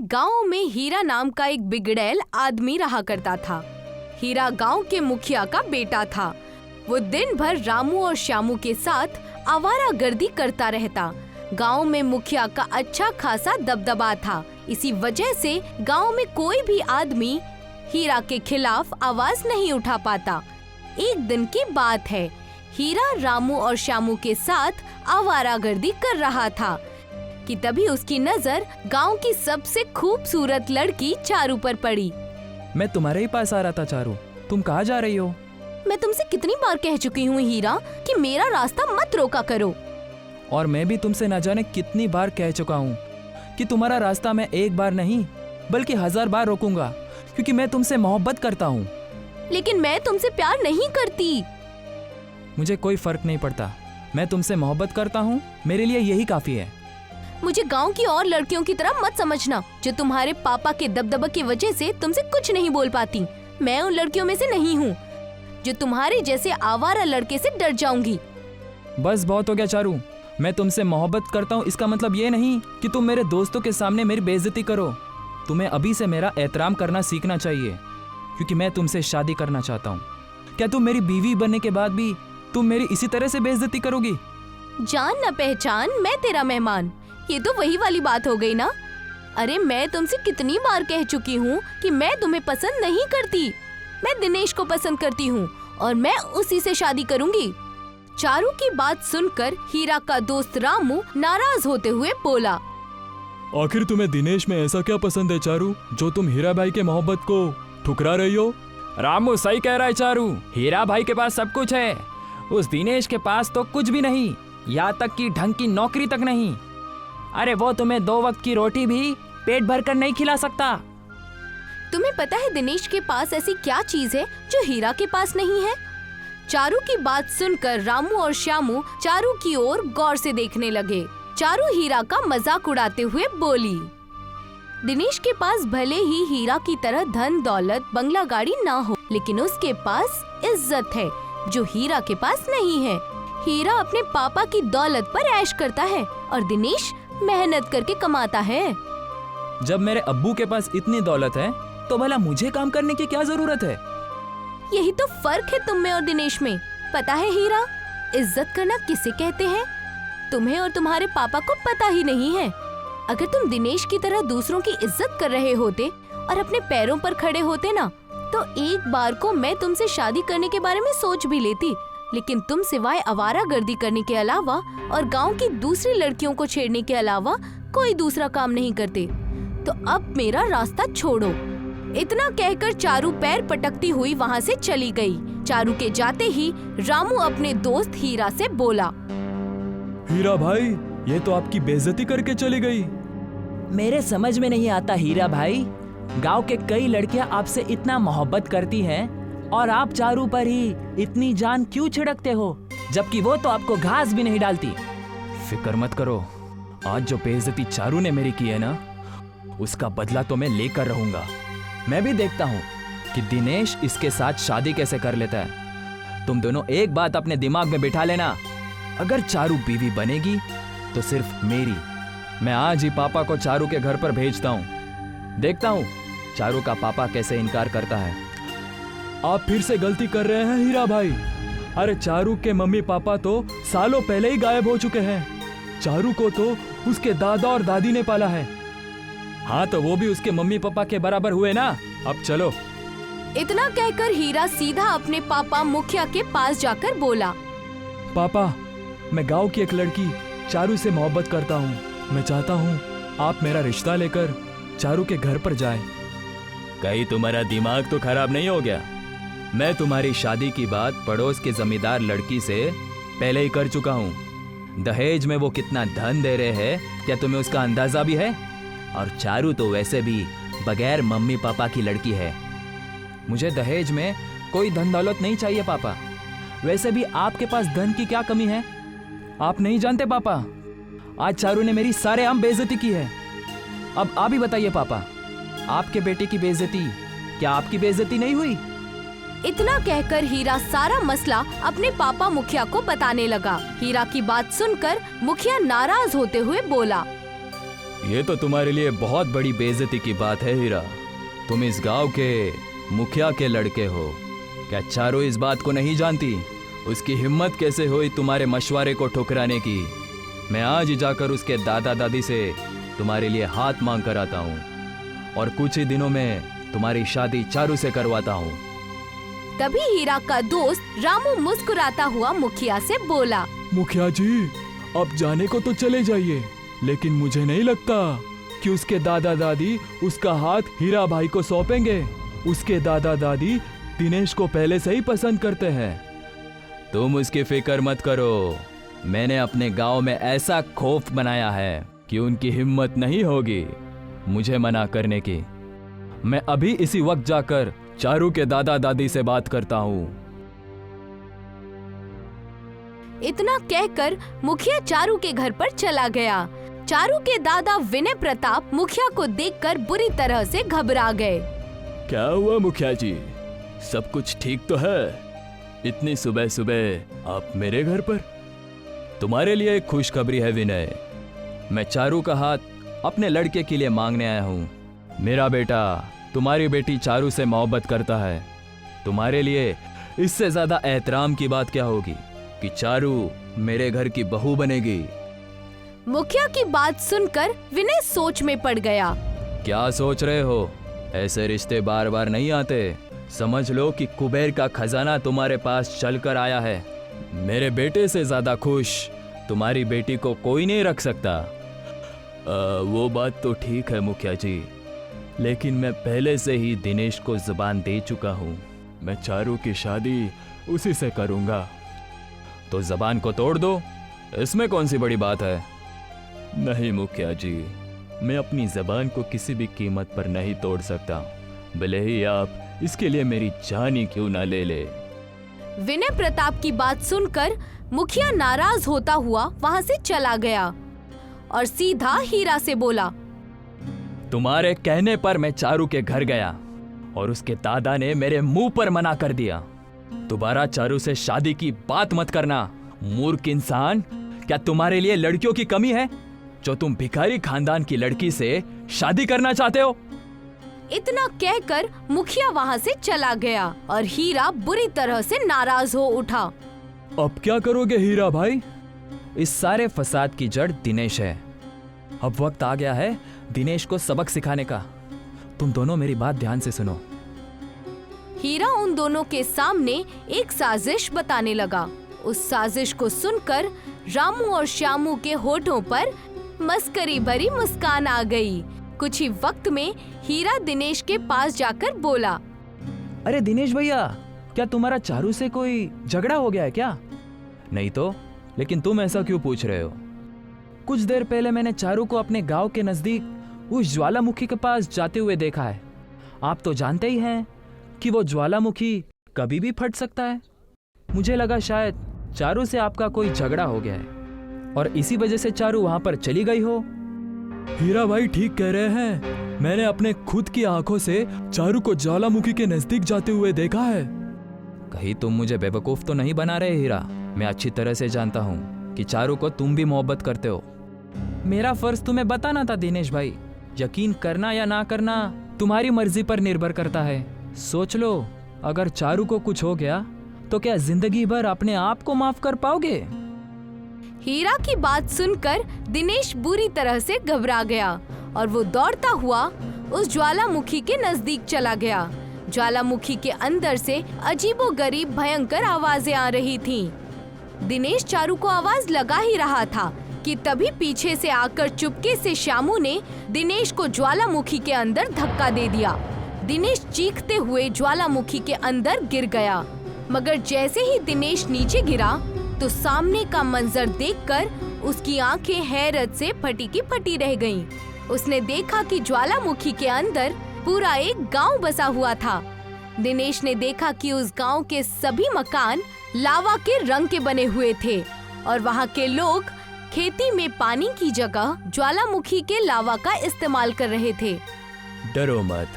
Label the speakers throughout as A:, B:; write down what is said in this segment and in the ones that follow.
A: गांव में हीरा नाम का एक बिगड़ैल आदमी रहा करता था। हीरा गांव के मुखिया का बेटा था। वो दिन भर रामू और श्यामू के साथ आवारागर्दी करता रहता। गांव में मुखिया का अच्छा खासा दबदबा था। इसी वजह से गांव में कोई भी आदमी हीरा के खिलाफ आवाज नहीं उठा पाता। एक दिन की बात है, हीरा रामू और श्यामू के साथ आवारागर्दी कर रहा था कि तभी उसकी नजर गांव की सबसे खूबसूरत लड़की चारू पर पड़ी।
B: मैं तुम्हारे ही पास आ रहा था चारू, तुम कहाँ जा रही हो?
A: मैं तुमसे कितनी बार कह चुकी हूँ हीरा कि मेरा रास्ता मत रोका करो।
B: और मैं भी तुमसे न जाने कितनी बार कह चुका हूँ कि तुम्हारा रास्ता मैं एक बार नहीं बल्कि 1000 बार रोकूंगा, क्योंकि मैं तुमसे मोहब्बत करता हूँ।
A: लेकिन मैं तुमसे प्यार नहीं करती।
B: मुझे कोई फर्क नहीं पड़ता, मैं तुमसे मोहब्बत करता हूँ, मेरे लिए यही काफी है।
A: मुझे गांव की और लड़कियों की तरह मत समझना जो तुम्हारे पापा के दबदबा की वजह से तुमसे कुछ नहीं बोल पाती। मैं उन लड़कियों में से नहीं हूँ जो तुम्हारे जैसे आवारा लड़के से डर जाऊंगी।
B: बस बहुत हो गया चारू, मैं तुमसे मोहब्बत करता हूँ इसका मतलब ये नहीं कि तुम मेरे दोस्तों के सामने मेरी बेइज्जती करो। तुम्हें अभी से मेरा एहतराम करना सीखना चाहिए, क्योंकि मैं तुमसे शादी करना चाहता हूँ। क्या तुम मेरी बीवी बनने के बाद भी तुम मेरी इसी तरह से बेइज्जती करोगी?
A: जान न पहचान, मैं तेरा मेहमान, ये तो वही वाली बात हो गई ना। अरे मैं तुमसे कितनी बार कह चुकी हूँ कि मैं तुम्हें पसंद नहीं करती। मैं दिनेश को पसंद करती हूँ और मैं उसी से शादी करूँगी। चारू की बात सुनकर हीरा का दोस्त रामू नाराज होते हुए बोला,
B: आखिर तुम्हें दिनेश में ऐसा क्या पसंद है चारू, जो तुम हीरा भाई के मोहब्बत को ठुकरा रही हो? रामू सही कह रहा है चारू, हीरा भाई के पास सब कुछ है, उस दिनेश के पास तो कुछ भी नहीं, यहाँ तक कि ढंग की नौकरी तक नहीं। अरे वो तुम्हें 2 वक्त की रोटी भी पेट भर कर नहीं खिला सकता।
A: तुम्हें पता है दिनेश के पास ऐसी क्या चीज है जो हीरा के पास नहीं है? चारू की बात सुनकर रामू और श्यामू चारू की ओर गौर से देखने लगे। चारू हीरा का मजाक उड़ाते हुए बोली, दिनेश के पास भले ही हीरा की तरह धन दौलत बंगला गाड़ी ना हो, लेकिन उसके पास इज्जत है जो हीरा के पास नहीं है। हीरा अपने पापा की दौलत पर ऐश करता है और दिनेश मेहनत करके कमाता है।
B: जब मेरे अब्बू के पास इतनी दौलत है तो भला मुझे काम करने की क्या जरूरत है?
A: यही तो फर्क है तुम में और दिनेश में। पता है हीरा, इज्जत करना किसे कहते हैं तुम्हें और तुम्हारे पापा को पता ही नहीं है। अगर तुम दिनेश की तरह दूसरों की इज्जत कर रहे होते और अपने पैरों पर खड़े होते ना, तो एक बार को मैं तुमसे शादी करने के बारे में सोच भी लेती। लेकिन तुम सिवाय आवारागर्दी करने के अलावा और गांव की दूसरी लड़कियों को छेड़ने के अलावा कोई दूसरा काम नहीं करते। तो अब मेरा रास्ता छोड़ो। इतना कहकर चारू पैर पटकती हुई वहाँ से चली गई। चारू के जाते ही रामू अपने दोस्त हीरा से बोला,
B: हीरा भाई, ये तो आपकी बेइज्जती करके चली गई।
C: मेरे समझ में नहीं आता हीरा भाई, गांव के कई लड़कियां आपसे इतना मोहब्बत करती हैं और आप चारू पर ही इतनी जान क्यों छिड़कते हो, जबकि वो तो आपको घास भी नहीं डालती।
B: फिक्र मत करो, आज जो बेइज्जती चारू ने मेरी की है ना, उसका बदला तो मैं लेकर रहूंगा। मैं भी देखता हूँ कि दिनेश इसके साथ शादी कैसे कर लेता है। तुम दोनों एक बात अपने दिमाग में बिठा लेना, अगर चारू बीवी बनेगी तो सिर्फ मेरी। मैं आज ही पापा को चारू के घर पर भेजता हूँ, देखता हूँ चारू का पापा कैसे इनकार करता है। आप फिर से गलती कर रहे हैं हीरा भाई। अरे चारू के मम्मी पापा तो सालों पहले ही गायब हो चुके हैं। चारू को तो उसके दादा और दादी ने पाला है। हाँ, तो वो भी उसके मम्मी पापा के बराबर हुए ना। अब चलो।
A: इतना कहकर हीरा सीधा अपने पापा मुखिया के पास जाकर बोला,
B: पापा, मैं गांव की एक लड़की चारू से मोहब्बत करता हूँ। मैं चाहता हूँ आप मेरा रिश्ता लेकर चारू के घर पर जाएं। कहीं तुम्हारा दिमाग तो खराब नहीं हो गया? मैं तुम्हारी शादी की बात पड़ोस के जमींदार लड़की से पहले ही कर चुका हूँ। दहेज में वो कितना धन दे रहे हैं, क्या तुम्हें उसका अंदाजा भी है? और चारू तो वैसे भी बगैर मम्मी पापा की लड़की है। मुझे दहेज में कोई धन दौलत नहीं चाहिए पापा। वैसे भी आपके पास धन की क्या कमी है? आप नहीं जानते पापा, आज चारू ने मेरी सारे आम बेइज्जती की है। अब आप ही बताइए पापा, आपके बेटे की बेइज्जती क्या आपकी बेइज्जती नहीं हुई?
A: इतना कहकर हीरा सारा मसला अपने पापा मुखिया को बताने लगा। हीरा की बात सुनकर मुखिया नाराज होते हुए बोला,
B: ये तो तुम्हारे लिए बहुत बड़ी बेइज्जती की बात है हीरा। तुम इस गांव के मुखिया के लड़के हो। क्या चारू इस बात को नहीं जानती? उसकी हिम्मत कैसे हुई तुम्हारे मशवरे को ठुकराने की? मैं आज ही जाकर उसके दादा दादी से तुम्हारे लिए हाथ मांग कर आता हूँ और कुछ ही दिनों में तुम्हारी शादी चारू से करवाता हूँ।
A: तभी हीरा का दोस्त रामू मुस्कुराता हुआ मुखिया से बोला,
B: मुखिया जी, अब जाने को तो चले जाइए, लेकिन मुझे नहीं लगता कि उसके दादा दादी उसका हाथ हीरा भाई को सौंपेंगे। उसके दादा दादी दिनेश को पहले से ही पसंद करते हैं। तुम उसकी फिक्र मत करो। मैंने अपने गांव में ऐसा खौफ बनाया है कि उनकी हिम्मत नहीं होगी मुझे मना करने की। मैं अभी इसी वक्त जाकर चारू के दादा दादी से बात करता हूँ।
A: इतना कहकर मुखिया चारू के घर पर चला गया। चारू के दादा विनय प्रताप मुखिया को देखकर बुरी तरह से घबरा गए।
B: क्या हुआ मुखिया जी, सब कुछ ठीक तो है? इतनी सुबह सुबह आप मेरे घर पर? तुम्हारे लिए एक खुशखबरी है विनय। मैं चारू का हाथ अपने लड़के के लिए मांगने आया हूँ। मेरा बेटा तुम्हारी बेटी चारू से मोहब्बत करता है। तुम्हारे लिए इससे ज्यादा एहतराम की बात क्या होगी कि चारू मेरे घर की बहू बनेगी।
A: मुखिया की बात सुनकर विनय सोच में पड़ गया।
B: क्या सोच रहे हो? ऐसे रिश्ते बार बार नहीं आते। समझ लो कि कुबेर का खजाना तुम्हारे पास चलकर आया है। मेरे बेटे से ज्यादा खुश तुम्हारी बेटी को कोई नहीं रख सकता। वो बात तो ठीक है मुखिया जी, लेकिन मैं पहले से ही दिनेश को जुबान दे चुका हूँ। मैं चारू की शादी उसी से करूँगा। तो जबान को तोड़ दो, इसमें कौन सी बड़ी बात है? नहीं मुखिया जी, मैं अपनी जबान को किसी भी कीमत पर नहीं तोड़ सकता, भले ही आप इसके लिए मेरी जान ही क्यों ना ले ले।
A: विनय प्रताप की बात सुनकर मुखिया नाराज होता हुआ वहाँ से चला गया और सीधा हीरा से बोला,
B: तुम्हारे कहने पर मैं चारू के घर गया और उसके दादा ने मेरे मुंह पर मना कर दिया। दोबारा चारू से शादी की बात मत करना। मूर्ख इंसान, क्या तुम्हारे लिए लड़कियों की कमी है जो तुम भिखारी खानदान की लड़की से शादी करना चाहते हो?
A: इतना कहकर मुखिया वहाँ से चला गया और हीरा बुरी तरह से नाराज हो उठा।
B: अब क्या करोगे हीरा भाई? इस सारे फसाद की जड़ दिनेश है। अब वक्त आ गया है दिनेश को सबक सिखाने का। तुम दोनों मेरी बात ध्यान से सुनो।
A: हीरा उन दोनों के सामने एक साजिश बताने लगा। उस साजिश को सुनकर रामू और श्यामू के होठों पर मस्करी भरी मुस्कान आ गई। कुछ ही वक्त में हीरा दिनेश के पास जाकर बोला,
C: अरे दिनेश भैया, क्या तुम्हारा चारू से कोई झगड़ा हो गया है क्या?
B: नहीं तो, लेकिन तुम ऐसा क्यों पूछ रहे हो?
C: कुछ देर पहले मैंने चारू को अपने गांव के नजदीक उस ज्वालामुखी के पास जाते हुए देखा है। आप तो जानते ही हैं कि वो ज्वालामुखी कभी भी फट सकता है। मुझे लगा शायद चारू से आपका कोई झगड़ा हो गया है और इसी वजह से चारू वहां पर चली गई हो।
B: हीरा भाई ठीक कह रहे हैं। मैंने अपने खुद की आंखों से चारू को ज्वालामुखी के नजदीक जाते हुए देखा है। कहीं तुम मुझे बेवकूफ तो नहीं बना रहे हीरा? मैं अच्छी तरह से जानता हूँ कि चारू को तुम भी मोहब्बत करते हो।
C: मेरा फर्ज तुम्हें बताना था दिनेश भाई। यकीन करना या ना करना तुम्हारी मर्जी पर निर्भर करता है। सोच लो, अगर चारू को कुछ हो गया तो क्या जिंदगी भर अपने आप को माफ कर पाओगे?
A: हीरा की बात सुनकर दिनेश बुरी तरह से घबरा गया और वो दौड़ता हुआ उस ज्वालामुखी के नजदीक चला गया। ज्वालामुखी के अंदर से अजीबोगरीब भयंकर आवाजें आ रही थीं। दिनेश चारू को आवाज लगा ही रहा था कि तभी पीछे से आकर चुपके से श्यामू ने दिनेश को ज्वालामुखी के अंदर धक्का दे दिया। दिनेश चीखते हुए ज्वालामुखी के अंदर गिर गया, मगर जैसे ही दिनेश नीचे गिरा तो सामने का मंजर देखकर उसकी आंखें हैरत से फटी की फटी रह गईं। उसने देखा कि ज्वालामुखी के अंदर पूरा एक गांव बसा हुआ था। दिनेश ने देखा कि उस गांव के सभी मकान लावा के रंग के बने हुए थे और वहां के लोग खेती में पानी की जगह ज्वालामुखी के लावा का इस्तेमाल कर रहे थे।
B: डरो मत,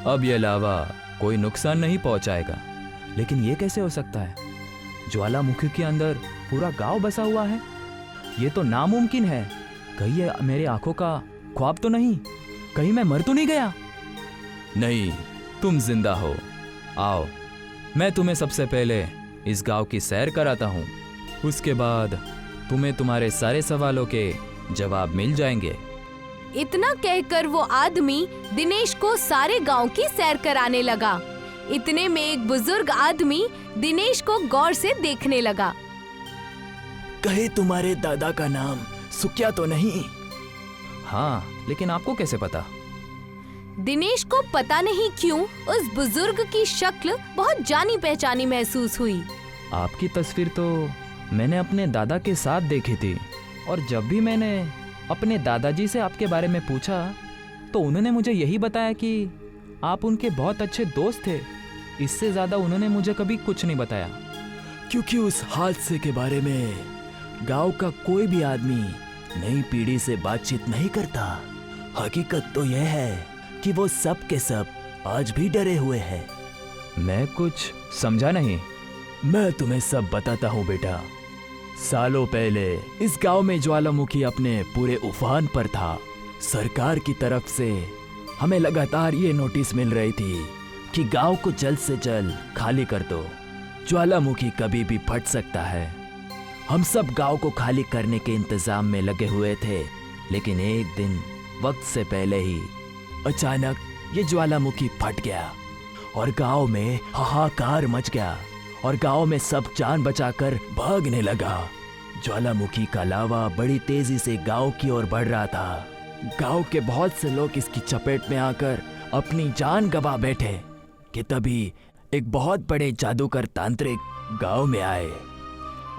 B: अब ये लावा कोई नुकसान नहीं पहुंचाएगा।
C: लेकिन ये कैसे हो सकता है? ज्वालामुखी के अंदर पूरा गांव बसा हुआ है। ये तो नामुमकिन है। कहीं ये मेरे आंखों का
B: ख्वाब तो नहीं? कहीं मैं मर तो नहीं गया? नहीं, तुम जिंदा हो। आओ, मैं तुम्हें सबसे पहले इस गांव की सैर कराता हूँ। उसके बाद तुम्हें तुम्हारे सारे सवालों के जवाब मिल जाएंगे।
A: इतना कहकर वो आदमी दिनेश को सारे गांव की सैर कराने लगा। इतने में एक बुजुर्ग आदमी दिनेश को गौर से देखने लगा।
B: कहीं तुम्हारे दादा का नाम सुक्या तो नहीं? हाँ, लेकिन आपको कैसे पता?
A: दिनेश को पता नहीं क्यों उस बुजुर्ग की शक्ल बहुत जानी पहचानी महसूस हुई।
B: आपकी तस्वीर तो मैंने अपने दादा के साथ देखी थी, और जब भी मैंने अपने दादाजी से आपके बारे में पूछा तो उन्होंने मुझे यही बताया कि आप उनके बहुत अच्छे दोस्त थे। इससे ज्यादा उन्होंने मुझे कभी कुछ नहीं बताया। क्योंकि उस हादसे के बारे में गांव का कोई भी आदमी नई पीढ़ी से बातचीत नहीं करता। हकीकत तो यह है कि वो सब के सब आज भी डरे हुए हैं। मैं कुछ समझा नहीं। मैं तुम्हें सब बताता हूँ बेटा। सालों पहले इस गांव में ज्वालामुखी अपने पूरे उफान पर था। सरकार की तरफ से हमें लगातार ये नोटिस मिल रही थी कि गांव को जल्द से जल्द खाली कर दो, ज्वालामुखी कभी भी फट सकता है। हम सब गांव को खाली करने के इंतजाम में लगे हुए थे, लेकिन एक दिन वक्त से पहले ही अचानक ये ज्वालामुखी फट गया और गांव में हाहाकार मच गया और गांव में सब जान बचाकर भागने लगा। ज्वालामुखी का लावा बड़ी तेजी से गांव की ओर बढ़ रहा था। गांव के बहुत से लोग इसकी चपेट में आकर अपनी जान गंवा बैठे कि तभी एक बहुत बड़े जादूगर तांत्रिक गांव में आए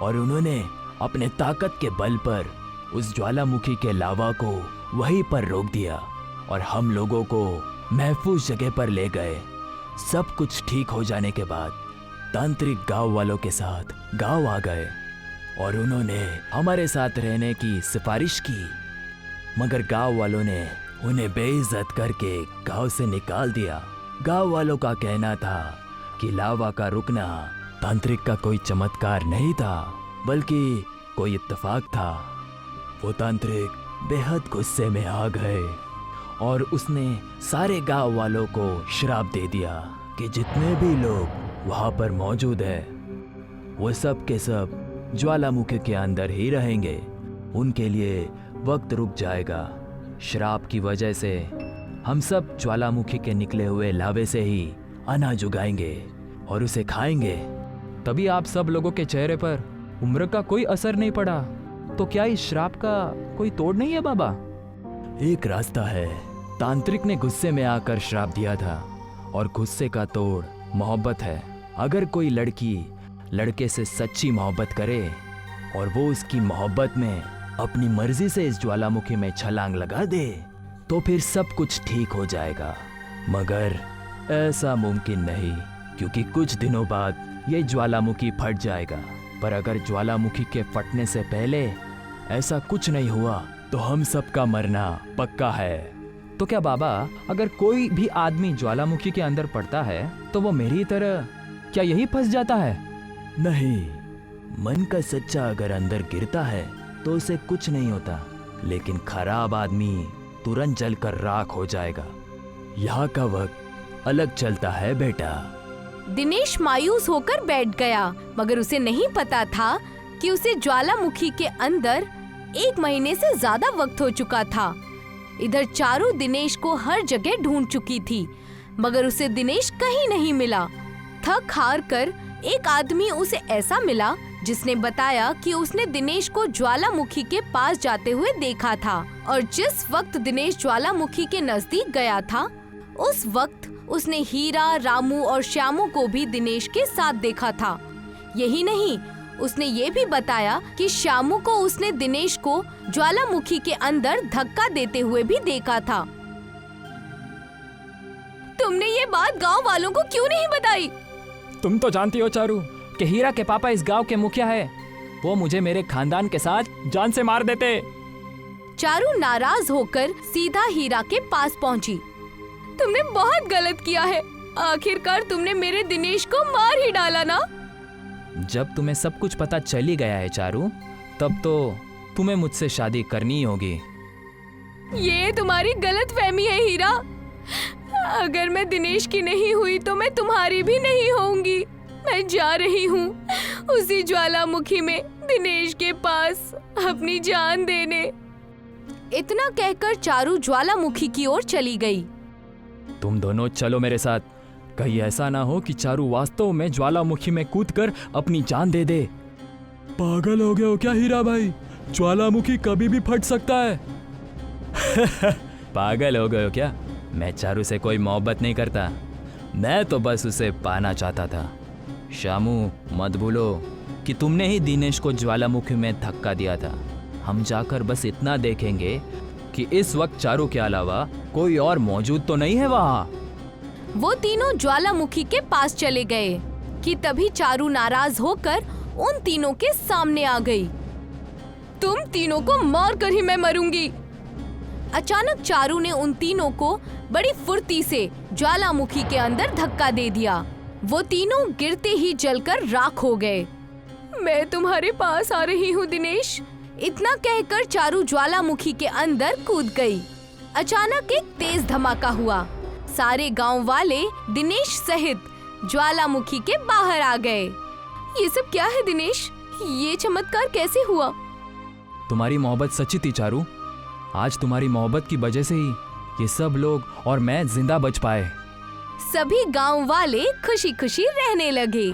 B: और उन्होंने अपने ताकत के बल पर उस ज्वालामुखी के लावा को वहीं पर रोक दिया और हम लोगों को महफूज जगह पर ले गए। सब कुछ ठीक हो जाने के बाद तांत्रिक गांव वालों के साथ गांव आ गए और उन्होंने हमारे साथ रहने की सिफारिश की, मगर गांव वालों ने उन्हें बेइज्जत करके गांव से निकाल दिया। गांव वालों का कहना था कि लावा का रुकना तांत्रिक का कोई चमत्कार नहीं था, बल्कि कोई इत्तेफाक था। वो तांत्रिक बेहद गुस्से में आ गए और उसने सारे गांव वालों को श्राप दे दिया कि जितने भी लोग वहां पर मौजूद है वो सब के सब ज्वालामुखी के अंदर ही रहेंगे। उनके लिए वक्त रुक जाएगा। श्राप की वजह से हम सब ज्वालामुखी के निकले हुए लावे से ही अनाज उगाएंगे और उसे खाएंगे।
D: तभी आप सब लोगों के चेहरे पर उम्र का कोई असर नहीं पड़ा। तो क्या इस श्राप का कोई तोड़ नहीं है बाबा?
B: एक रास्ता है। तांत्रिक ने गुस्से में आकर श्राप दिया था और गुस्से का तोड़ मोहब्बत है। अगर कोई लड़की लड़के से सच्ची मोहब्बत करे और वो उसकी मोहब्बत में अपनी मर्जी से इस ज्वालामुखी में छलांग लगा दे तो फिर सब कुछ ठीक हो जाएगा। मगर ऐसा मुमकिन नहीं, क्योंकि कुछ दिनों बाद ये ज्वालामुखी फट जाएगा। पर अगर ज्वालामुखी के फटने से पहले ऐसा कुछ नहीं हुआ तो हम सबका मरना पक्का है।
D: तो क्या बाबा, अगर कोई भी आदमी ज्वालामुखी के अंदर पड़ता है तो वो मेरी तरह क्या यही फंस जाता है?
B: नहीं, मन का सच्चा अगर अंदर गिरता है तो उसे कुछ नहीं होता, लेकिन खराब आदमी तुरंत जलकर राख हो जाएगा। यहाँ का वक्त अलग चलता है बेटा।
A: दिनेश मायूस होकर बैठ गया, मगर उसे नहीं पता था कि उसे ज्वालामुखी के अंदर 1 महीने से ज्यादा वक्त हो चुका था। इधर चारू दिनेश को हर जगह ढूंढ चुकी थी, मगर उसे दिनेश कहीं नहीं मिला। थक हार कर एक आदमी उसे ऐसा मिला जिसने बताया कि उसने दिनेश को ज्वालामुखी के पास जाते हुए देखा था और जिस वक्त दिनेश ज्वालामुखी के नजदीक गया था उस वक्त उसने हीरा, रामू और श्यामू को भी दिनेश के साथ देखा था। यही नहीं, उसने ये भी बताया कि श्यामू को उसने दिनेश को ज्वालामुखी के अंदर धक्का देते हुए भी देखा था। तुमने ये बात गांव वालों को क्यों नहीं बताई?
D: तुम तो जानती हो चारू कि हीरा के पापा इस गांव के मुखिया है। वो मुझे मेरे खानदान के साथ जान से मार देते।
A: चारू नाराज होकर सीधा हीरा के पास पहुंची। तुमने बहुत गलत किया है। आखिरकार तुमने मेरे दिनेश को मार ही डाला ना।
D: जब तुम्हें सब कुछ पता चल ही गया है चारू, तब तो तुम्हें मुझसे शादी करनी ही होगी।
A: ये तुम्हारी गलतफहमी है हीरा। अगर मैं दिनेश की नहीं हुई तो मैं तुम्हारी भी नहीं होऊंगी। मैं जा रही हूँ उसी ज्वालामुखी में दिनेश के पास अपनी जान देने। इतना कहकर चारू ज्वालामुखी की ओर चली गई।
B: तुम दोनों चलो मेरे साथ। कहीं ऐसा ना हो कि चारू वास्तव में ज्वालामुखी में कूदकर अपनी जान दे दे। पागल हो गए हो क्या हीरा भाई? ज्वालामुखी कभी भी फट सकता है। पागल हो गए हो क्या? मैं चारू से कोई मोहब्बत नहीं करता। मैं तो बस उसे पाना चाहता था। शामू, मत भूलो कि तुमने ही दिनेश को ज्वालामुखी में धक्का दिया था। हम जाकर बस इतना देखेंगे कि इस वक्त चारू के अलावा कोई और मौजूद तो नहीं है वहाँ।
A: वो तीनों ज्वालामुखी के पास चले गए कि तभी चारू नाराज होकर उन तीनों के सामने आ गई। तुम तीनों को मार कर ही मैं मरूंगी। अचानक चारू ने उन तीनों को बड़ी फुर्ती से ज्वालामुखी के अंदर धक्का दे दिया। वो तीनों गिरते ही जलकर राख हो गए। मैं तुम्हारे पास आ रही हूँ दिनेश। इतना कहकर चारू ज्वालामुखी के अंदर कूद गई। अचानक एक तेज धमाका हुआ। सारे गांव वाले दिनेश सहित ज्वालामुखी के बाहर आ गए। ये सब क्या है दिनेश? ये चमत्कार कैसे हुआ?
B: तुम्हारी मोहब्बत सच्ची थी चारू। आज तुम्हारी मोहब्बत की वजह से ही ये सब लोग और मैं जिंदा बच पाए।
A: सभी गांव वाले खुशी खुशी रहने लगे।